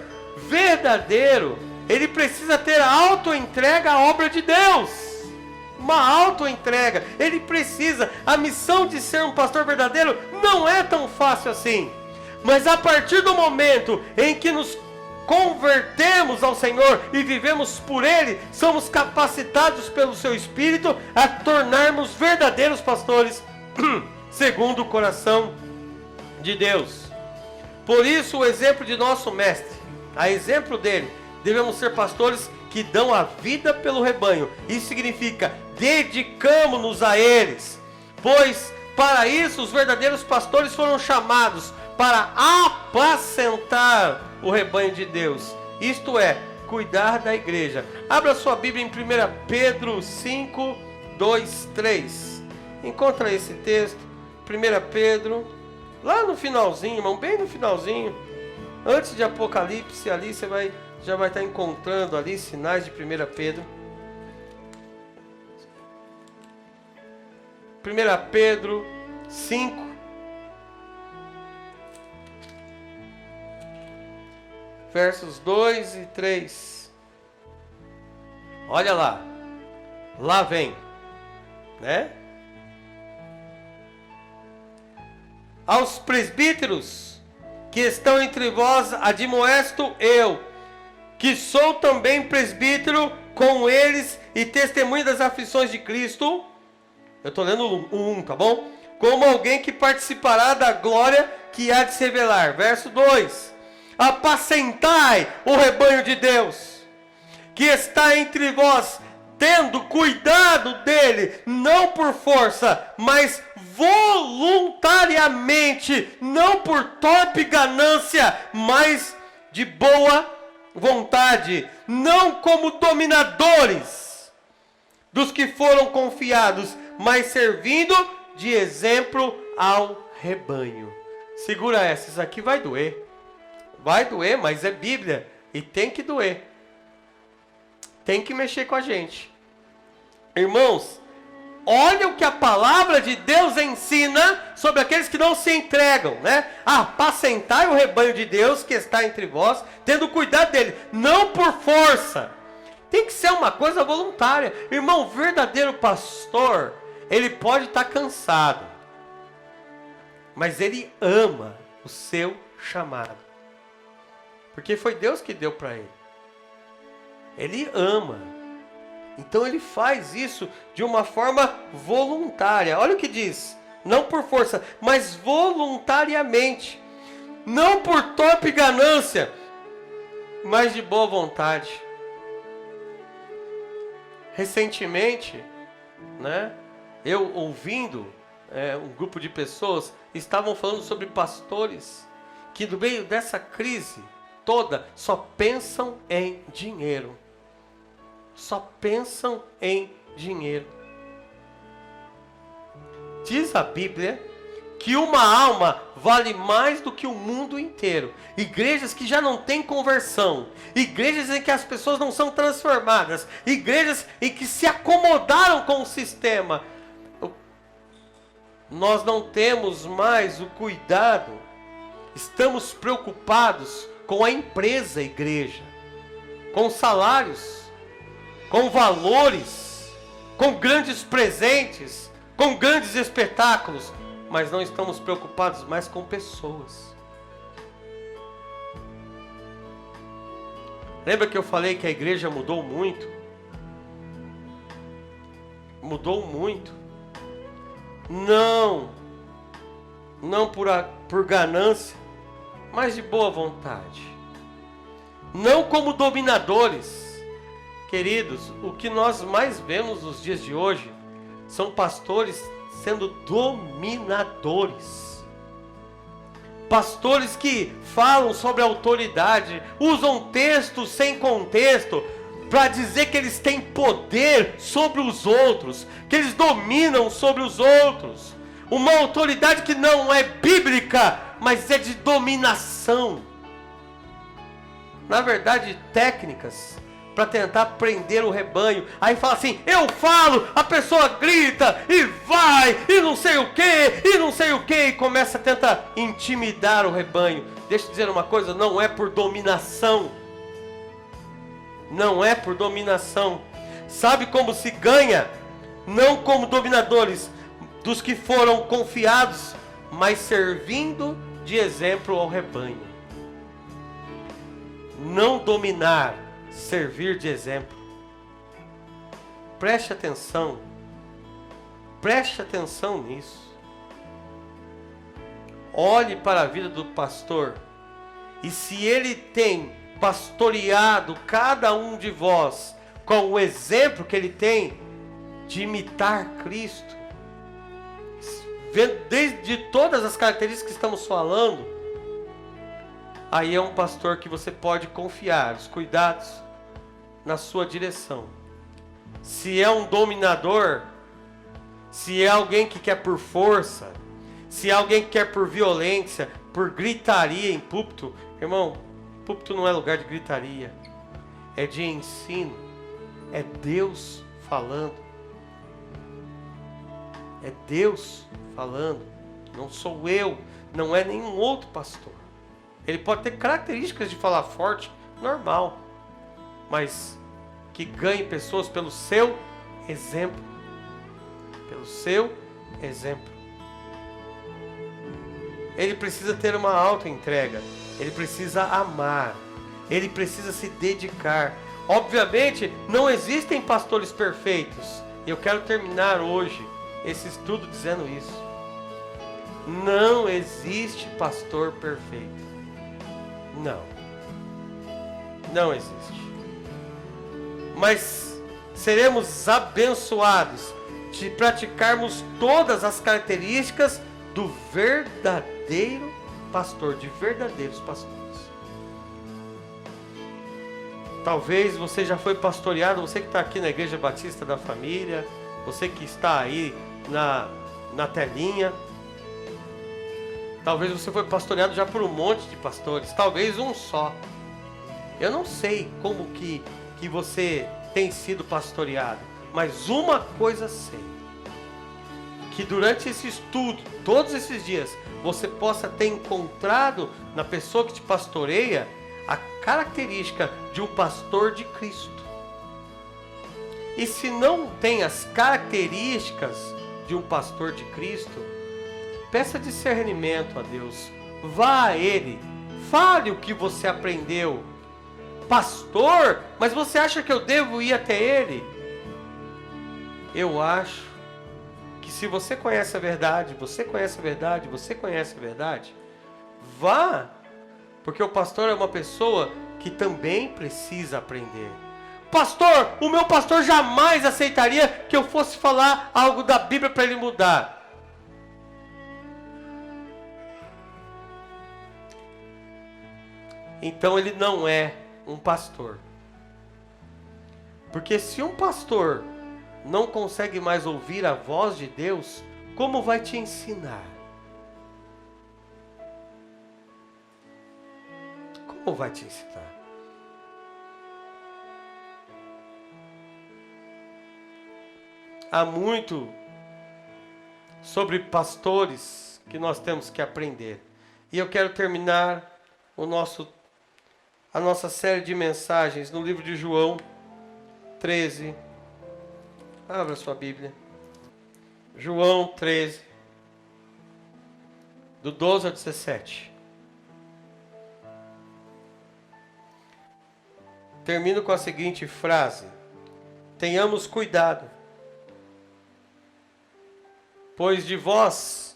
verdadeiro, ele precisa ter autoentrega à obra de Deus. Uma autoentrega. Ele precisa. A missão de ser um pastor verdadeiro não é tão fácil assim. Mas a partir do momento em que nos convertemos ao Senhor e vivemos por Ele, somos capacitados pelo Seu Espírito a tornarmos verdadeiros pastores segundo o coração de Deus. Por isso, o exemplo de nosso mestre, a exemplo dele, devemos ser pastores que dão a vida pelo rebanho. Isso significa, dedicamo-nos a eles, pois para isso os verdadeiros pastores foram chamados, para apacentar o rebanho de Deus, isto é, cuidar da igreja. Abra sua Bíblia em 1 Pedro 5, 2, 3. Encontra esse texto, 1 Pedro, lá no finalzinho, irmão, bem no finalzinho. Antes de Apocalipse, ali você já vai estar encontrando ali sinais de 1 Pedro. 1 Pedro 5. Versos 2 e 3. Olha lá. Lá vem. Né? Aos presbíteros que estão entre vós, admoesto eu, que sou também presbítero com eles e testemunho das aflições de Cristo. Eu estou lendo o 1, tá bom? Como alguém que participará da glória que há de se revelar. Verso 2. Apacentai o rebanho de Deus, que está entre vós, tendo cuidado dele, não por força, mas voluntariamente, não por torpe ganância, mas de boa vontade, não como dominadores dos que foram confiados, mas servindo de exemplo ao rebanho. Segura essa, isso aqui vai doer. Vai doer, mas é Bíblia e tem que doer. Tem que mexer com a gente. Irmãos, olha o que a palavra de Deus ensina sobre aqueles que não se entregam, né? Apacentai o rebanho de Deus que está entre vós, tendo cuidado dele, não por força. Tem que ser uma coisa voluntária. Irmão, o verdadeiro pastor, ele pode estar cansado, mas ele ama o seu chamado. Porque foi Deus que deu para ele. Ele ama. Então ele faz isso de uma forma voluntária. Olha o que diz. Não por força, mas voluntariamente. Não por torpe ganância, mas de boa vontade. Recentemente, né, eu ouvindo um grupo de pessoas, estavam falando sobre pastores que no meio dessa crise toda, só pensam em dinheiro. Só pensam em dinheiro. Diz a Bíblia que uma alma vale mais do que o mundo inteiro. Igrejas que já não têm conversão. Igrejas em que as pessoas não são transformadas. Igrejas em que se acomodaram com o sistema. Nós não temos mais o cuidado. Estamos preocupados com a empresa igreja, com salários, com valores, com grandes presentes, com grandes espetáculos, mas não estamos preocupados mais com pessoas. Lembra que eu falei que a igreja mudou muito? Mudou muito. Não por ganância, mas de boa vontade. Não como dominadores. Queridos, o que nós mais vemos nos dias de hoje são pastores sendo dominadores. Pastores que falam sobre autoridade, usam textos sem contexto para dizer que eles têm poder sobre os outros, que eles dominam sobre os outros. Uma autoridade que não é bíblica, mas é de dominação. Na verdade, técnicas para tentar prender o rebanho. Aí fala assim, eu falo, a pessoa grita e vai, e não sei o que, e começa a tentar intimidar o rebanho. Deixa eu dizer uma coisa, não é por dominação. Não é por dominação. Sabe como se ganha? Não como dominadores dos que foram confiados, mas servindo de exemplo ao rebanho. Não dominar, servir de exemplo. Preste atenção nisso. Olhe para a vida do pastor, e se ele tem pastoreado cada um de vós com o exemplo que ele tem de imitar Cristo, vendo desde todas as características que estamos falando, aí é um pastor que você pode confiar os cuidados na sua direção. Se é um dominador, se é alguém que quer por força, se é alguém que quer por violência, por gritaria em púlpito. Irmão, púlpito não é lugar de gritaria, é de ensino, é Deus falando. É Deus falando, não sou eu, não é nenhum outro pastor. Ele pode ter características de falar forte, normal, mas que ganhe pessoas pelo seu exemplo. Pelo seu exemplo. Ele precisa ter uma auto-entrega, ele precisa amar, ele precisa se dedicar. Obviamente, não existem pastores perfeitos. E eu quero terminar hoje esse estudo dizendo isso. Não existe pastor perfeito. Não. Não existe. Mas seremos abençoados de praticarmos todas as características do verdadeiro pastor, de verdadeiros pastores. Talvez você já foi pastoreado, você que está aqui na Igreja Batista da Família, você que está aí na telinha. Talvez você foi pastoreado já por um monte de pastores, talvez um só. Eu não sei como que você tem sido pastoreado, mas uma coisa sei: que durante esse estudo, todos esses dias, você possa ter encontrado na pessoa que te pastoreia a característica de um pastor de Cristo. E se não tem as características de um pastor de Cristo, peça discernimento a Deus. Vá a Ele. Fale o que você aprendeu. Pastor, mas você acha que eu devo ir até Ele? Eu acho que se você conhece a verdade, você conhece a verdade, você conhece a verdade, vá. Porque o pastor é uma pessoa que também precisa aprender. Pastor, o meu pastor jamais aceitaria que eu fosse falar algo da Bíblia para ele mudar. Então ele não é um pastor. Porque se um pastor não consegue mais ouvir a voz de Deus, como vai te ensinar? Como vai te ensinar? Há muito sobre pastores que nós temos que aprender. E eu quero terminar a nossa série de mensagens no livro de João 13. Abra sua Bíblia. João 13, do 12 ao 17. Termino com a seguinte frase: tenhamos cuidado, pois de vós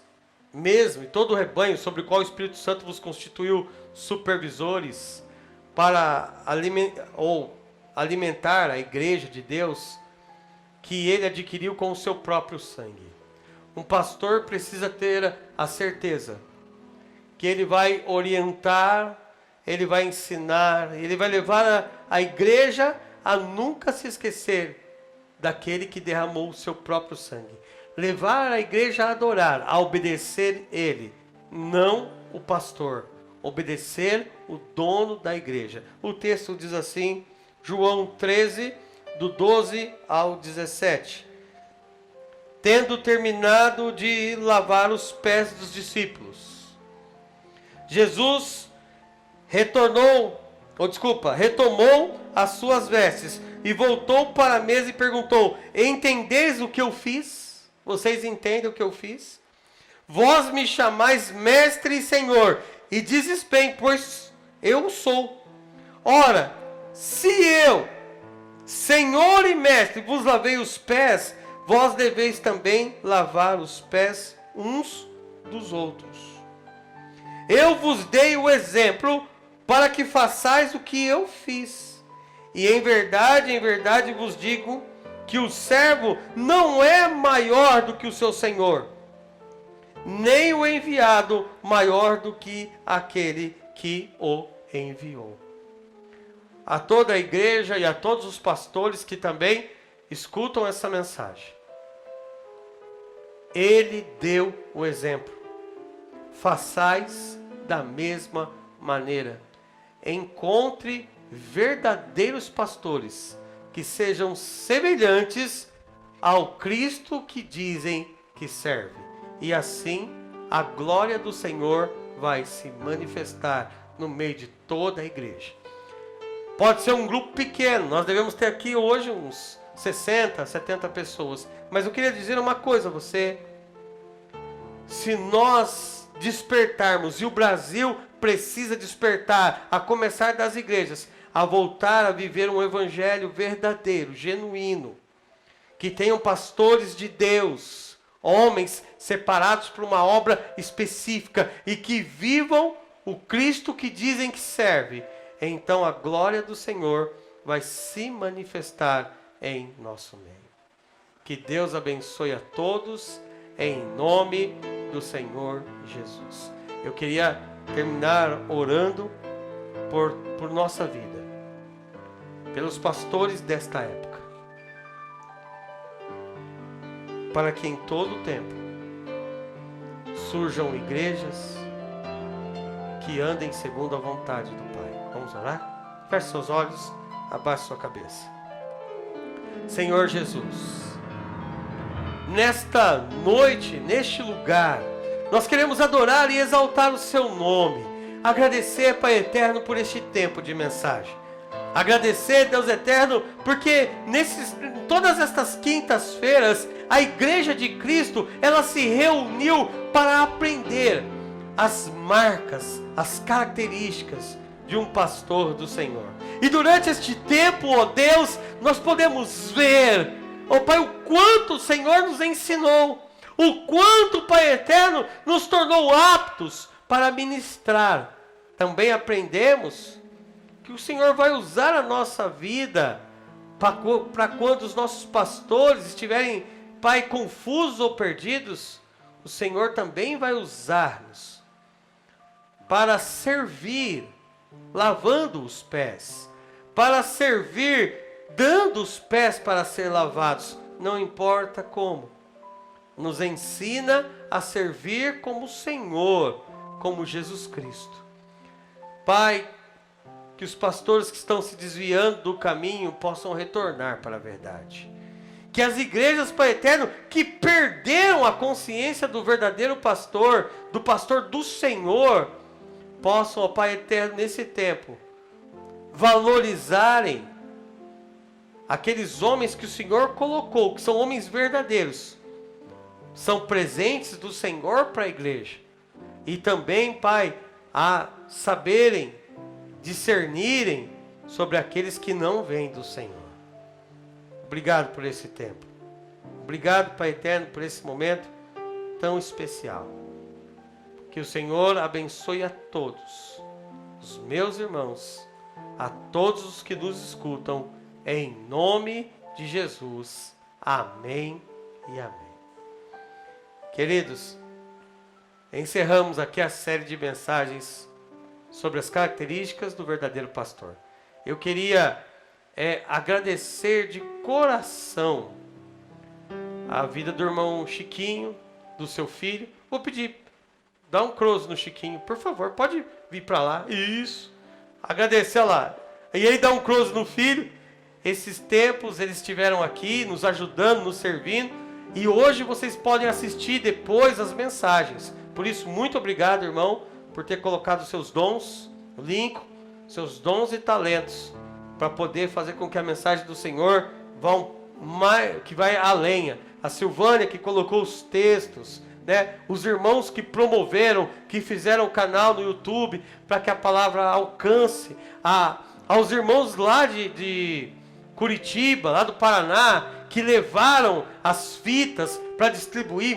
mesmo e todo o rebanho sobre o qual o Espírito Santo vos constituiu supervisores para alimentar a igreja de Deus, que ele adquiriu com o seu próprio sangue. Um pastor precisa ter a certeza que ele vai orientar, ele vai ensinar, ele vai levar a igreja a nunca se esquecer daquele que derramou o seu próprio sangue. Levar a igreja a adorar, a obedecer ele, não o pastor. Obedecer o dono da igreja. O texto diz assim, João 13, do 12 ao 17. Tendo terminado de lavar os pés dos discípulos, Jesus retomou as suas vestes e voltou para a mesa e perguntou: entendeis o que eu fiz? Vocês entendem o que eu fiz? Vós me chamais mestre e senhor, e dizes bem, pois eu sou. Ora, se eu, senhor e mestre, vos lavei os pés, vós deveis também lavar os pés uns dos outros. Eu vos dei o exemplo para que façais o que eu fiz. E em verdade vos digo que o servo não é maior do que o seu senhor, nem o enviado maior do que aquele que o enviou. A toda a igreja e a todos os pastores que também escutam essa mensagem, ele deu o exemplo. Façais da mesma maneira. Encontre verdadeiros pastores que sejam semelhantes ao Cristo que dizem que serve. E assim a glória do Senhor vai se manifestar no meio de toda a igreja. Pode ser um grupo pequeno, nós devemos ter aqui hoje uns 60, 70 pessoas. Mas eu queria dizer uma coisa a você. Se nós despertarmos, e o Brasil precisa despertar, a começar das igrejas, a voltar a viver um evangelho verdadeiro, genuíno, que tenham pastores de Deus, homens separados para uma obra específica e que vivam o Cristo que dizem que serve, então a glória do Senhor vai se manifestar em nosso meio. Que Deus abençoe a todos, em nome do Senhor Jesus. Eu queria terminar orando por nossa vida, pelos pastores desta época, para que em todo o tempo surjam igrejas que andem segundo a vontade do Pai. Vamos orar? Feche seus olhos, abaixe sua cabeça. Senhor Jesus, nesta noite, neste lugar, nós queremos adorar e exaltar o seu nome. Agradecer, Pai eterno, por este tempo de mensagem. Agradecer, Deus eterno, porque todas estas quintas-feiras, a Igreja de Cristo, ela se reuniu para aprender as marcas, as características de um pastor do Senhor. E durante este tempo, ó Deus, nós podemos ver, ó Pai, o quanto o Senhor nos ensinou, o quanto o Pai eterno nos tornou aptos para ministrar. Também aprendemos que o Senhor vai usar a nossa vida para quando os nossos pastores estiverem, Pai, confusos ou perdidos, o Senhor também vai usar-nos para servir, lavando os pés, para servir, dando os pés para ser lavados, não importa como. Nos ensina a servir como o Senhor, como Jesus Cristo. Pai, que os pastores que estão se desviando do caminho possam retornar para a verdade. Que as igrejas, Pai eterno, que perderam a consciência do verdadeiro pastor, do pastor do Senhor, possam, ó Pai eterno, nesse tempo, valorizarem aqueles homens que o Senhor colocou, que são homens verdadeiros, são presentes do Senhor para a igreja. E também, Pai, a saberem, discernirem sobre aqueles que não vêm do Senhor. Obrigado por esse tempo. Obrigado, Pai eterno, por esse momento tão especial. Que o Senhor abençoe a todos, os meus irmãos, a todos os que nos escutam, em nome de Jesus. Amém e amém. Queridos, encerramos aqui a série de mensagens sobre as características do verdadeiro pastor. Eu queria agradecer de coração a vida do irmão Chiquinho, do seu filho. Vou pedir, dá um close no Chiquinho, por favor, pode vir para lá. Isso, agradecer lá. E aí dá um close no filho. Esses tempos eles estiveram aqui, nos ajudando, nos servindo. E hoje vocês podem assistir depois as mensagens. Por isso, muito obrigado, irmão, por ter colocado seus dons, Lincoln, seus dons e talentos, para poder fazer com que a mensagem do Senhor que vai além. A Silvânia que colocou os textos, né? Os irmãos que promoveram, que fizeram o canal no YouTube, para que a palavra alcance. Aos irmãos lá de Curitiba, lá do Paraná, que levaram as fitas para distribuir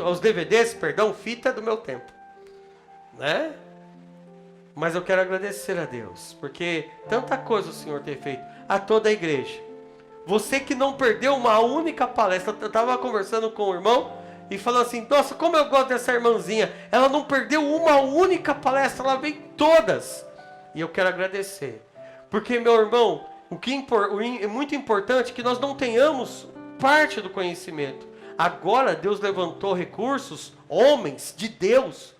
os DVDs, fita do meu tempo, né? Mas eu quero agradecer a Deus, porque tanta coisa o Senhor tem feito, a toda a igreja. Você que não perdeu uma única palestra, eu estava conversando com o irmão e falando assim, nossa, como eu gosto dessa irmãzinha, ela não perdeu uma única palestra, ela veio todas. E eu quero agradecer, porque, meu irmão, é muito importante que nós não tenhamos parte do conhecimento. Agora Deus levantou recursos, homens de Deus,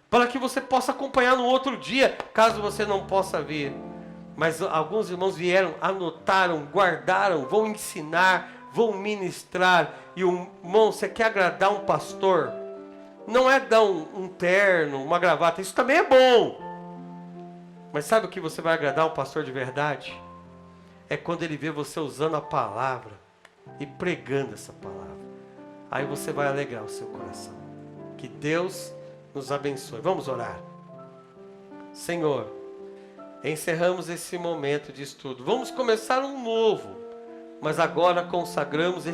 para que você possa acompanhar no outro dia, caso você não possa vir. Mas alguns irmãos vieram, anotaram, guardaram, vão ensinar, vão ministrar. E irmão, você quer agradar um pastor? Não é dar um terno, uma gravata, isso também é bom. Mas sabe o que você vai agradar um pastor de verdade? É quando ele vê você usando a palavra e pregando essa palavra. Aí você vai alegrar o seu coração. Que Deus nos abençoe. Vamos orar. Senhor, encerramos esse momento de estudo. Vamos começar um novo. Mas agora consagramos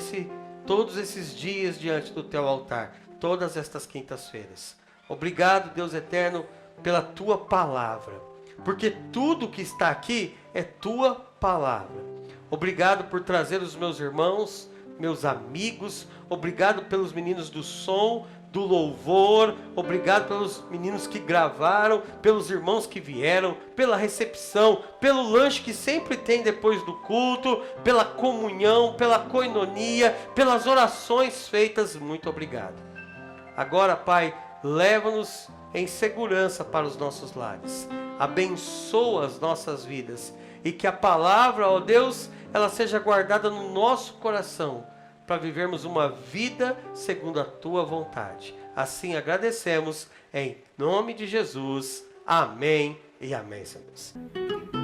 todos esses dias diante do teu altar. Todas estas quintas-feiras. Obrigado, Deus eterno, pela tua palavra. Porque tudo que está aqui é tua palavra. Obrigado por trazer os meus irmãos, meus amigos. Obrigado pelos meninos do som, do louvor. Obrigado pelos meninos que gravaram, pelos irmãos que vieram, pela recepção, pelo lanche que sempre tem depois do culto, pela comunhão, pela coinonia, pelas orações feitas. Muito obrigado. Agora, Pai, leva-nos em segurança para os nossos lares. Abençoa as nossas vidas. E que a palavra, ó Deus, ela seja guardada no nosso coração, para vivermos uma vida segundo a tua vontade. Assim agradecemos, em nome de Jesus. Amém e amém, Senhor Deus.